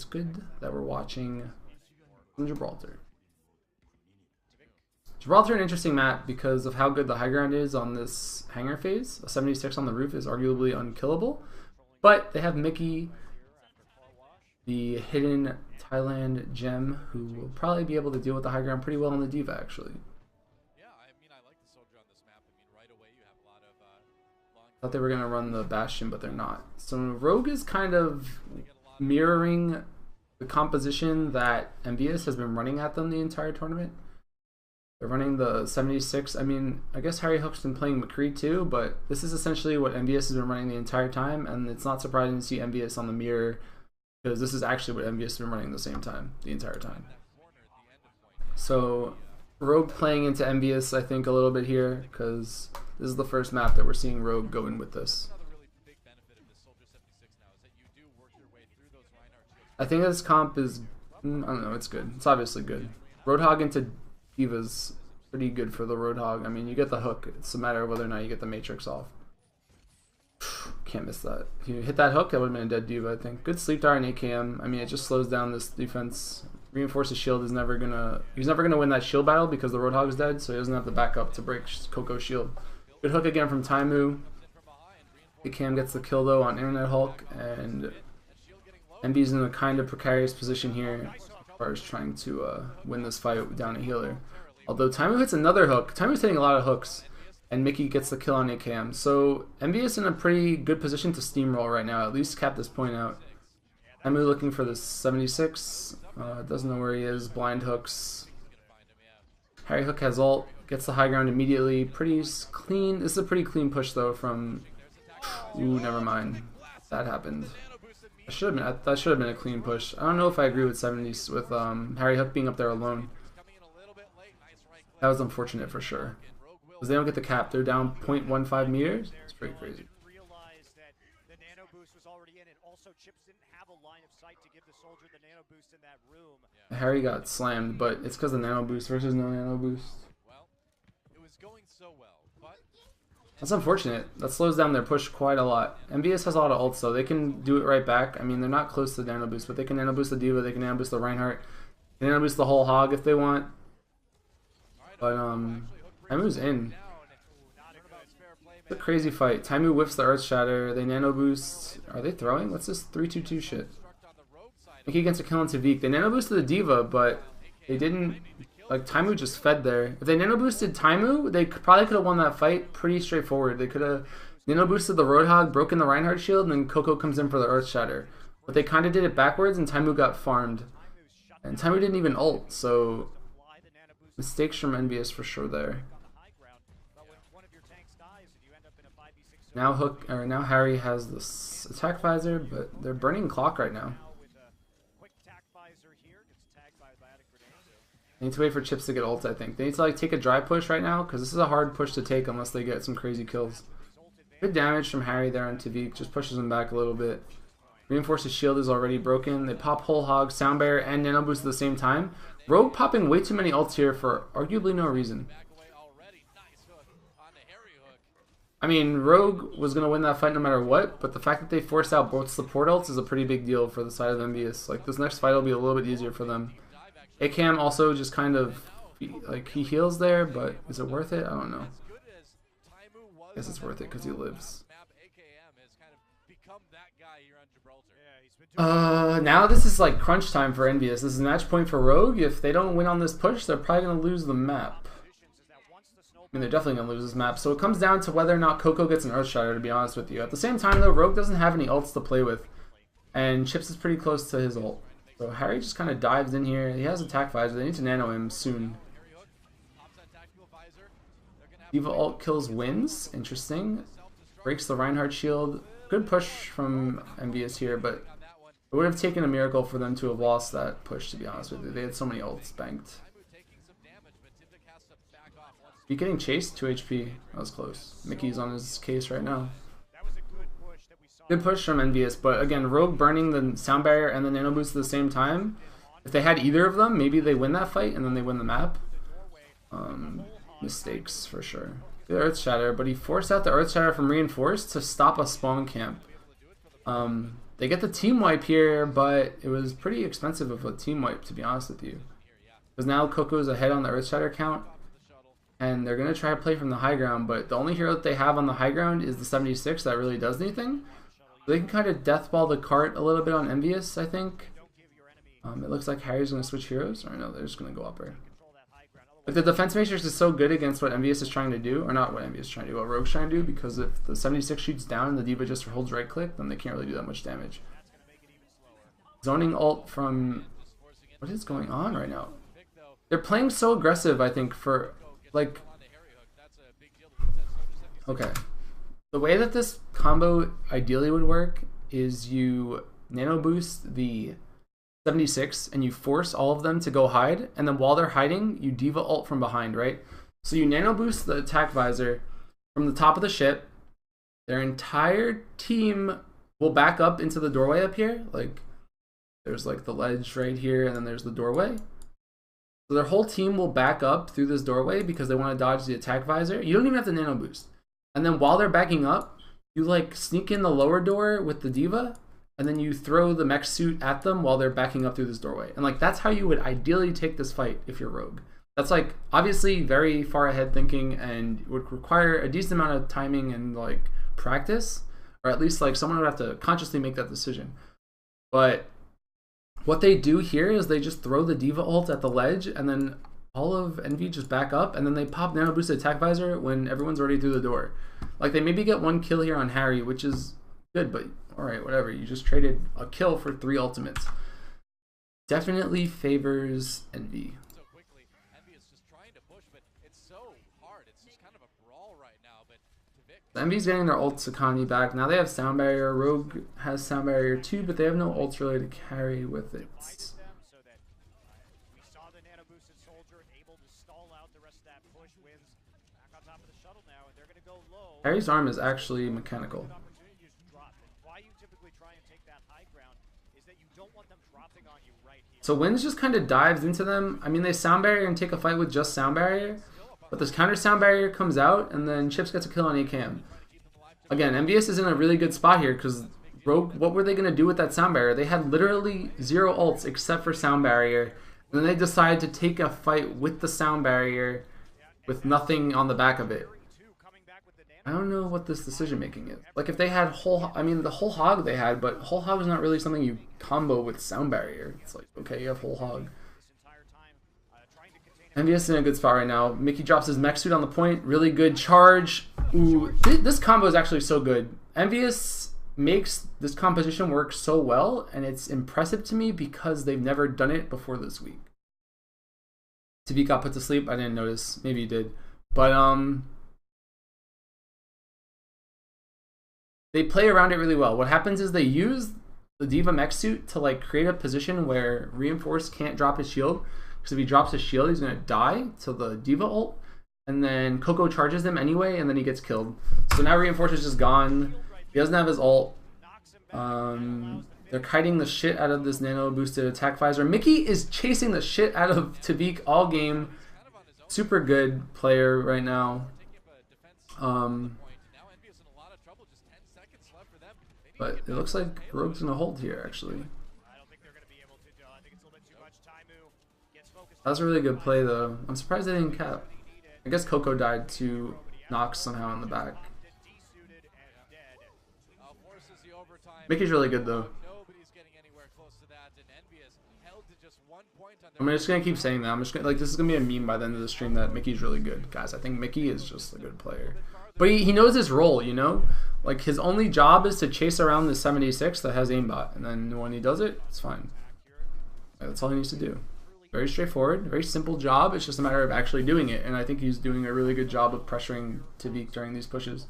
it's good that we're watching from Gibraltar. Gibraltar, an interesting map because of how good the high ground is on this hangar phase. A 76 on the roof is arguably unkillable, but they have Mickey, the hidden Thailand gem, who will probably be able to deal with the high ground pretty well on the Diva, actually. Yeah, I mean, I like the soldier on this map. I mean, right away you have a lot of Thought they were going to run the Bastion, but they're not. So Rogue is kind of mirroring the composition that MVS has been running at them the entire tournament. They're running the 76. I mean, I guess Harry Hook's been playing McCree too, but this is essentially what MVS has been running the entire time, and it's not surprising to see MVS on the mirror because this is actually what MVS has been running the entire time. So Rogue playing into MVS, I think, a little bit here because this is the first map that we're seeing Rogue go in with this. I think this comp is, I don't know, it's good. It's obviously good. Roadhog into Diva's pretty good for the Roadhog. I mean, you get the hook. It's a matter of whether or not you get the Matrix off. Can't miss that. If you hit that hook, that would have been a dead Diva, I think. Good sleep dart and AKM. I mean, it just slows down this defense. Reinforces shield is never gonna. He's never gonna win that shield battle because the Roadhog is dead, so he doesn't have the backup to break Coco's shield. Good hook again from Taimu. AKM gets the kill though on Internet Hulk, and MB's in a kind of precarious position here as far as trying to win this fight down a healer. Although Taimu hits another hook. Taimu's hitting a lot of hooks, and Mickey gets the kill on AKM. So MB is in a pretty good position to steamroll right now, at least cap this point out. Taimu looking for the 76. Doesn't know where he is. Blind hooks. Harry Hook has ult. Gets the high ground immediately. Pretty clean. This is a pretty clean push though from... Ooh, never mind. That happened. That should have been a clean push. I don't know if I agree with 70s with Harry Hook being up there alone. That was unfortunate for sure. Because they don't get the cap. They're down 0.15 meters. It's pretty crazy. Harry got slammed, but it's because of nano boost versus no nano boost. That's unfortunate. That slows down their push quite a lot. MVS has a lot of ults though. They can do it right back. I mean, they're not close to nano boost, but they can nano boost the Diva. They can nano boost the Reinhardt. They can nano boost the whole hog if they want. But Taimu's in. It's a crazy fight. Taimu whiffs the Earth Shatter. They nano boost. Are they throwing? What's this 3-2-2 shit? Mickey gets a kill on Tavik. They nano boosted the Diva, but they didn't. Like, Taimu just fed there. If they nano boosted Taimu, they probably could have won that fight pretty straightforward. They could have nano boosted the Roadhog, broken the Reinhardt shield, and then Coco comes in for the Earth Shatter. But they kind of did it backwards, and Taimu got farmed. And Taimu didn't even ult, so mistakes from NBS for sure there. Now now Harry has this attack visor, but they're burning clock right now. They need to wait for Chips to get ult, I think. They need to like take a dry push right now, because this is a hard push to take unless they get some crazy kills. Good damage from Harry there on Tavik, just pushes him back a little bit. Reinforces shield is already broken. They pop whole hog, sound barrier, and nano boost at the same time. Rogue popping way too many ults here for arguably no reason. I mean, Rogue was going to win that fight no matter what, but the fact that they forced out both support ults is a pretty big deal for the side of MVS. Like, this next fight will be a little bit easier for them. AKM also just kind of, like, he heals there, but is it worth it? I don't know. I guess it's worth it because he lives. Now this is like crunch time for NBS. This is match point for Rogue. If they don't win on this push, they're probably going to lose the map. I mean, they're definitely going to lose this map. So it comes down to whether or not Coco gets an Earth Shatter, to be honest with you. At the same time, though, Rogue doesn't have any ults to play with. And Chips is pretty close to his ult. So Harry just kind of dives in here. He has attack visor. They need to nano him soon. Diva ult kills wins. Interesting. Breaks the Reinhardt shield. Good push from MVS here, but it would have taken a miracle for them to have lost that push, to be honest with you. They had so many ults banked. Be getting chased? 2 HP. That was close. Mickey's on his case right now. Good push from NVS, but again, Rogue burning the sound barrier and the nano boost at the same time. If they had either of them, maybe they win that fight and then they win the map. Mistakes for sure. Good Earth Shatter, but he forced out the Earth Shatter from Reinforced to stop a spawn camp. They get the team wipe here, but it was pretty expensive of a team wipe, to be honest with you. Because now Coco's ahead on the Earthshatter count, and they're going to try to play from the high ground, but the only hero that they have on the high ground is the 76 that really does anything. So they can kind of deathball the cart a little bit on Envious, I think. It looks like Harry's going to switch heroes. Or no, they're just going to go upper. But the defense matrix is so good against what Envious is trying to do, or not what Envious is trying to do, what Rogue's trying to do, because if the 76 shoots down and the D.Va just holds right click, then they can't really do that much damage. Zoning ult from... What is going on right now? They're playing so aggressive, I think, for, like... Okay. The way that this combo ideally would work is you nano boost the 76 and you force all of them to go hide, and then while they're hiding you D.Va ult from behind, right? So you nano boost the attack visor from the top of the ship. Their entire team will back up into the doorway up here. Like there's like the ledge right here, and then there's the doorway. So their whole team will back up through this doorway because they want to dodge the attack visor. You don't even have to nano boost. And then while they're backing up, you like sneak in the lower door with the D.Va, and then you throw the mech suit at them while they're backing up through this doorway. And like that's how you would ideally take this fight if you're Rogue. That's like obviously very far ahead thinking and would require a decent amount of timing and like practice, or at least like someone would have to consciously make that decision. But what they do here is they just throw the D.Va ult at the ledge, and then all of Envy just back up, and then they pop nano boosted attack visor when everyone's already through the door. Like they maybe get one kill here on Harry, which is good, but alright, whatever. You just traded a kill for 3 ultimates. Definitely favors Envy. So quickly, Envy is just trying to push, but it's so hard. It's just kind of a brawl right now. But Envy's getting their ults economy back. Now they have sound barrier. Rogue has sound barrier too, but they have no ults really to carry with it. Harry's arm is actually mechanical. So Winds just kind of dives into them. I mean, they sound barrier and take a fight with just sound barrier, but this counter sound barrier comes out, and then Chips gets a kill on ACAM. Again, MVS is in a really good spot here because Rogue, what were they going to do with that sound barrier? They had literally 0 ults except for sound barrier, and then they decided to take a fight with the sound barrier with nothing on the back of it. I don't know what this decision making is. Like if they had whole, I mean the whole hog they had, but whole hog is not really something you combo with sound barrier. It's like, okay, you have whole hog. MVS is in a good spot right now. Mickey drops his mech suit on the point. Really good charge. Ooh, this combo is actually so good. MVS makes this composition work so well, and it's impressive to me because they've never done it before this week. Tavik got put to sleep. I didn't notice. Maybe he did. But they play around it really well. What happens is they use the D.Va mech suit to like create a position where Reinforce can't drop his shield, because if he drops his shield, he's gonna die to the D.Va ult, and then Coco charges him anyway, and then he gets killed. So now Reinforce is just gone. He doesn't have his ult. They're kiting the shit out of this nano boosted attack visor. Mickey is chasing the shit out of Tavik all game. Super good player right now. But it looks like Rogue's gonna hold here, actually. That was a really good play, though. I'm surprised they didn't cap. I guess Coco died to Nox somehow in the back. Mickey's really good, though. I'm just gonna keep saying that. I'm just gonna, like, this is gonna be a meme by the end of the stream that Mickey's really good, guys. I think Mickey is just a good player, but he knows his role, you know. Like his only job is to chase around the 76 that has aimbot, and then when he does it, it's fine. Like, that's all he needs to do. Very straightforward, very simple job. It's just a matter of actually doing it, and I think he's doing a really good job of pressuring Tavik during these pushes.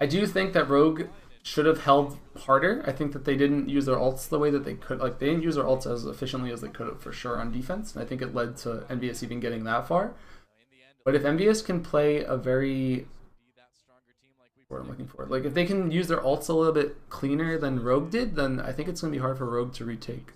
I do think that Rogue should have held harder. I think that they didn't use their ults the way that they could. Like they didn't use their ults as efficiently as they could have for sure on defense, and I think it led to MVS even getting that far. But if MVS can play a very, what I'm looking for, like if they can use their ults a little bit cleaner than Rogue did, then I think it's going to be hard for Rogue to retake.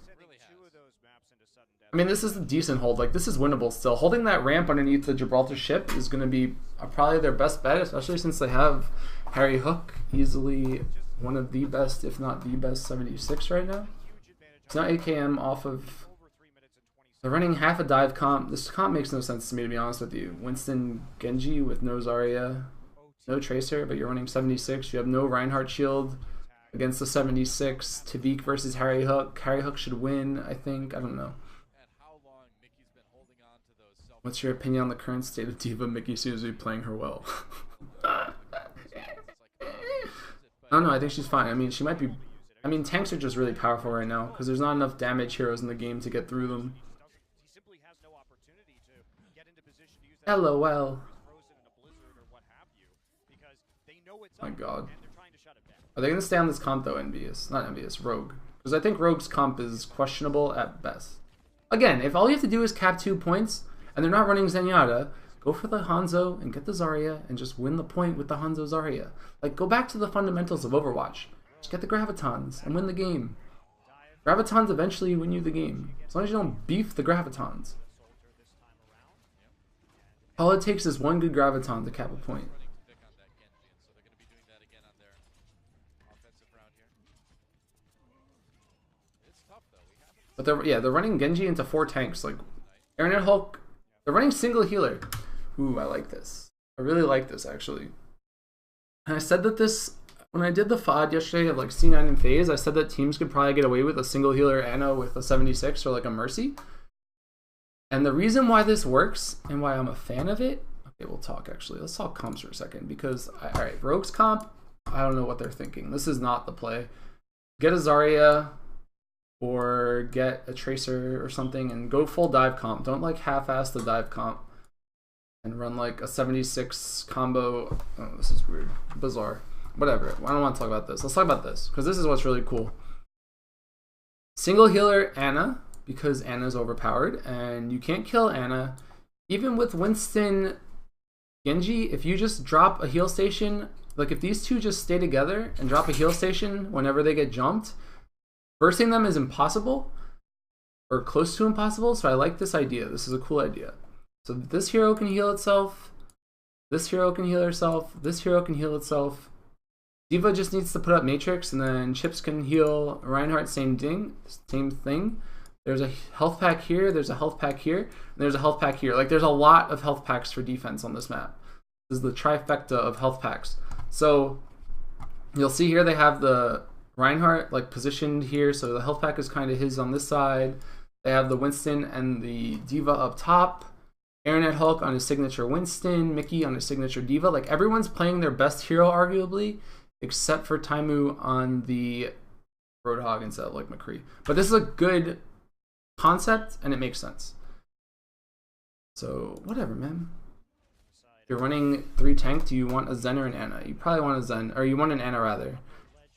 I mean, this is a decent hold. Like, this is winnable still. Holding that ramp underneath the Gibraltar ship is going to be probably their best bet, especially since they have Harry Hook easily one of the best, if not the best 76 right now. It's not AKM off of... They're running half a dive comp. This comp makes no sense to me, to be honest with you. Winston Genji with no Zarya, no Tracer, but you're running 76. You have no Reinhardt shield against the 76. Tavik versus Harry Hook. Harry Hook should win, I think. I don't know. What's your opinion on the current state of Diva? Mickey seems to be playing her well. I don't know, I think she's fine. I mean, she might be... I mean, tanks are just really powerful right now, because there's not enough damage heroes in the game to get through them. LOL. My god. Are they going to stay on this comp though, Envious? Not Envious, Rogue. Because I think Rogue's comp is questionable at best. Again, if all you have to do is cap 2 points, and they're not running Zenyatta, go for the Hanzo and get the Zarya and just win the point with the Hanzo Zarya. Like, go back to the fundamentals of Overwatch. Just get the Gravitons and win the game. Gravitons eventually win you the game. As long as you don't beef the Gravitons. All it takes is one good Graviton to cap a point. But they're running Genji into 4 tanks. Like, Aaron and Hulk, they're running single healer. Ooh, I like this. I really like this, actually. And I said that this, when I did the FOD yesterday of like C9 and FaZe, I said that teams could probably get away with a single healer Ana with a 76 or like a Mercy. And the reason why this works and why I'm a fan of it, okay, we'll talk actually. Let's talk comps for a second because, alright, Rogue's comp, I don't know what they're thinking. This is not the play. Get a Zarya or get a Tracer or something and go full dive comp. Don't like half-ass the dive comp and run like a 76 combo. Oh, this is weird. Bizarre. Whatever. I don't want to talk about this. Let's talk about this because this is what's really cool. Single healer Ana, because Ana's overpowered and you can't kill Ana. Even with Winston Genji, if you just drop a heal station, like if these two just stay together and drop a heal station whenever they get jumped, bursting them is impossible or close to impossible. So I like this idea. This is a cool idea. So this hero can heal itself. This hero can heal herself. This hero can heal itself. Diva just needs to put up Matrix and then Chips can heal Reinhardt, same thing. There's a health pack here, there's a health pack here, and there's a health pack here. Like, there's a lot of health packs for defense on this map. This is the trifecta of health packs. So, you'll see here they have the Reinhardt, like, positioned here, so the health pack is kind of his on this side. They have the Winston and the Diva up top. Aaron at Hulk on his signature Winston, Mickey on his signature Diva. Like, everyone's playing their best hero, arguably, except for Taimu on the Roadhog instead of, like, McCree. But this is a good concept and it makes sense. So whatever, man. If you're running 3 tank, do you want a Zen or an Ana? You probably want a Zen, or you want an Ana rather,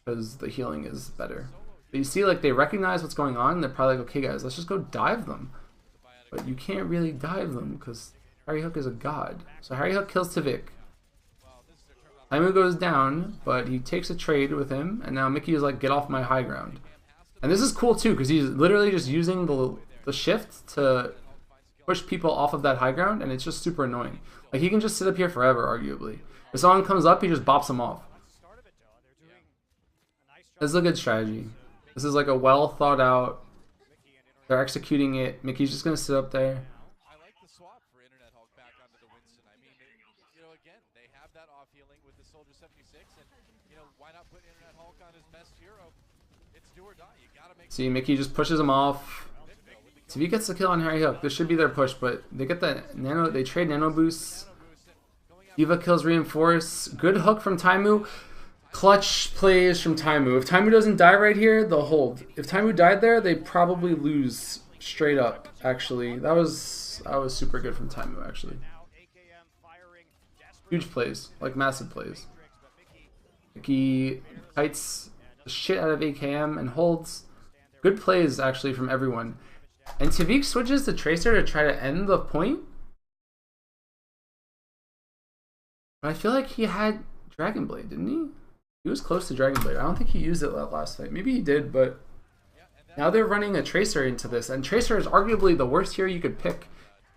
because the healing is better. But you see, like, they recognize what's going on and they're probably like, okay guys, let's just go dive them. But you can't really dive them because Harry Hook is a god. So Harry Hook kills Tavik. Taimu goes down, but he takes a trade with him and now Mickey is like, get off my high ground. And this is cool too, because he's literally just using the shift to push people off of that high ground, and it's just super annoying. Like, he can just sit up here forever, arguably. If someone comes up, he just bops them off. This is a good strategy. This is like a well thought out. They're executing it. Mickey's just going to sit up there. I like the swap for Internet Hulk back onto the Winston. I mean, again, they have that off healing with the Soldier 76, and, why not put Internet Hulk on his best hero? It's do or die. You gotta make. See, Mickey just pushes him off. So if he gets the kill on Harry Hook, this should be their push, but they get the nano. They trade nano boosts. Diva kills reinforce. Good hook from Taimu. Clutch plays from Taimu. If Taimu doesn't die right here, they'll hold. If Taimu died there, they probably lose straight up. Actually, that was super good from Taimu. Actually, huge plays, like massive plays. Mickey kites the shit out of AKM and holds. Good plays actually from everyone. And Tavik switches to Tracer to try to end the point. But I feel like he had Dragon Blade, didn't he? He was close to Dragon Blade. I don't think he used it that last fight. Maybe he did, but now they're running a Tracer into this. And Tracer is arguably the worst hero you could pick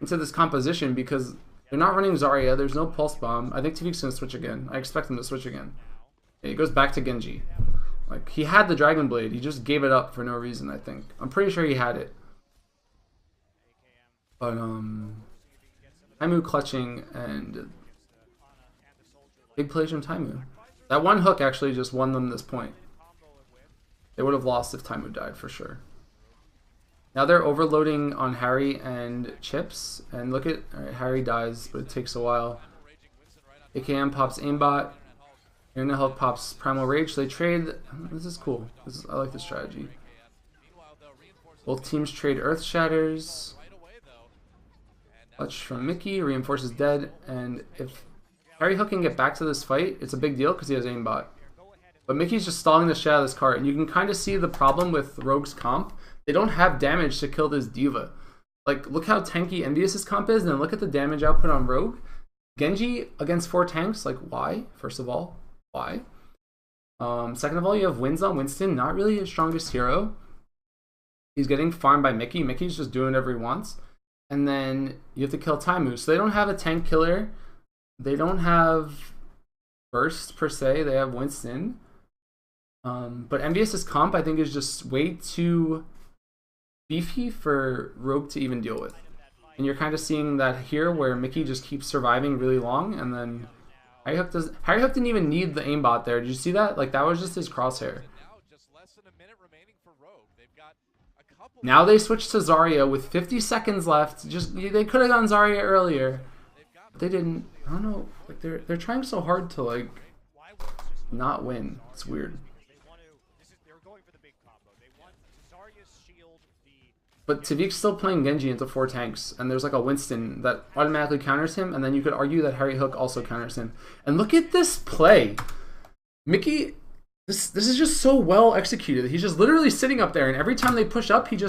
into this composition because they're not running Zarya. There's no Pulse Bomb. I think Tavik's going to switch again. I expect him to switch again. Yeah, he goes back to Genji. Like, he had the Dragon Blade. He just gave it up for no reason, I think. I'm pretty sure he had it. But, Taimu clutching and big plays from Taimu. That one hook actually just won them this point. They would have lost if Taimu died for sure. Now they're overloading on Harry and Chips. And look at, alright, Harry dies, but it takes a while. AKM pops aimbot. Internet Hulk pops Primal Rage. They trade. This is cool. I like this strategy. Both teams trade Earth Shatters. Clutch from Mickey. Reinforces dead. And if Harry Hook can get back to this fight, it's a big deal because he has aimbot. But Mickey's just stalling the shit out of this cart. And you can kind of see the problem with Rogue's comp. They don't have damage to kill this diva. Like, look how tanky Envious's comp is, and then look at the damage output on Rogue. Genji against 4 tanks, like, why? First of all, why? Second of all, you have wins on Winston, not really his strongest hero. He's getting farmed by Mickey. Mickey's just doing whatever he wants. And then you have to kill Taimu. So they don't have a tank killer. They don't have burst, per se. They have Winston. But Envious's comp, I think, is just way too beefy for Rogue to even deal with. And you're kind of seeing that here where Mickey just keeps surviving really long, and then Harry Hook didn't even need the aimbot there. Did you see that? Like, that was just his crosshair. Now they switch to Zarya with 50 seconds left. They could have gone Zarya earlier. But they didn't. I don't know. Like, they're trying so hard to, like, not win. It's weird. But Tavik's still playing Genji into 4 tanks, and there's like a Winston that automatically counters him, and then you could argue that Harry Hook also counters him. And look at this play. Mickey, this is just so well executed. He's just literally sitting up there, and every time they push up, he just